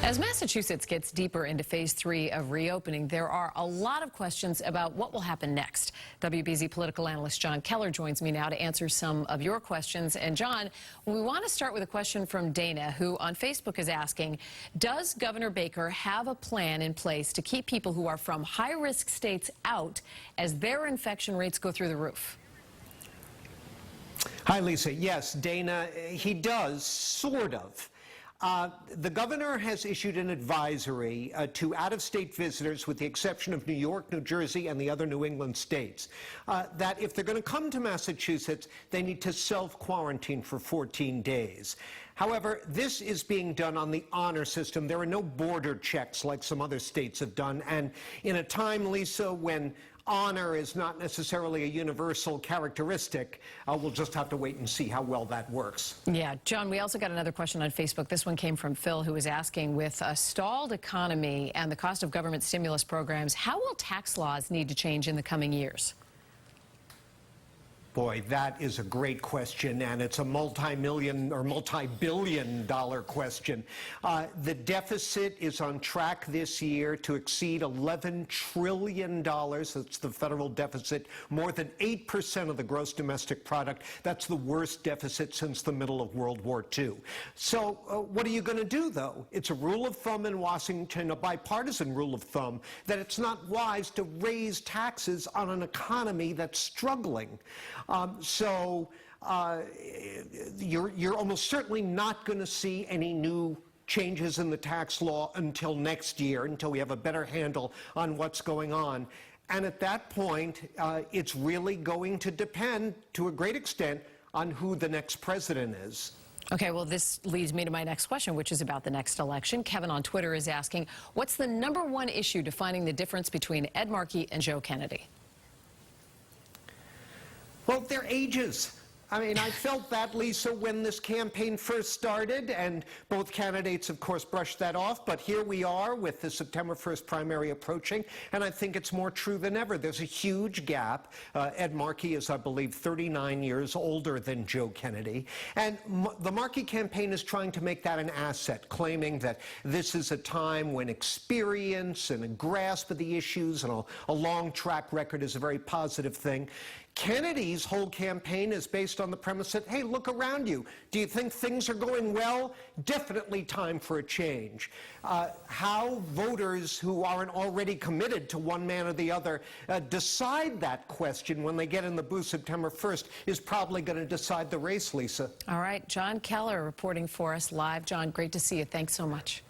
As Massachusetts gets deeper into phase 3 of reopening, there are a lot of questions about what will happen next. WBZ political analyst Jon Keller joins me now to answer some of your questions. And Jon, we want to start with a question from Dana, who on Facebook is asking, does Governor Baker have a plan in place to keep people who are from high-risk states out as their infection rates go through the roof? Hi, Lisa. Yes, Dana, he does, sort of. The governor has issued an advisory to out-of-state visitors, with the exception of New York, New Jersey, and the other New England states, that if they're going to come to Massachusetts, they need to self-quarantine for 14 days. However, this is being done on the honor system. There are no border checks like some other states have done. And in a time, Lisa, when honor is not necessarily a universal characteristic, we'll just have to wait and see how well that works. Yeah, Jon, we also got another question on Facebook. This one came from Phil, who is asking, with a stalled economy and the cost of government stimulus programs, how will tax laws need to change in the coming years? Boy, that is a great question, and it's a multi-million or multi-billion-dollar question. The deficit is on track this year to exceed $11 trillion. That's the federal deficit, more than 8% of the gross domestic product. That's the worst deficit since the middle of World War II. So what are you going to do, though? It's a rule of thumb in Washington, a bipartisan rule of thumb, that it's not wise to raise taxes on an economy that's struggling. You're almost certainly not going to see any new changes in the tax law until next year, until we have a better handle on what's going on. And at that point, it's really going to depend, to a great extent, on who the next president is. Okay, well, this leads me to my next question, which is about the next election. Kevin on Twitter is asking, what's the #1 issue defining the difference between Ed Markey and Joe Kennedy? Well, their ages. I mean, I felt that, Lisa, when this campaign first started, and both candidates, of course, brushed that off. But here we are with the September 1st primary approaching, and I think it's more true than ever. There's a huge gap. Ed Markey is, I believe, 39 years older than Joe Kennedy. And the Markey campaign is trying to make that an asset, claiming that this is a time when experience and a grasp of the issues and a long track record is a very positive thing. Kennedy's whole campaign is based on the premise that, hey, look around you. Do you think things are going well? Definitely time for a change. How voters who aren't already committed to one man or the other decide that question when they get in the booth September 1st is probably going to decide the race, Lisa. All right, Jon Keller reporting for us live. Jon, great to see you. Thanks so much.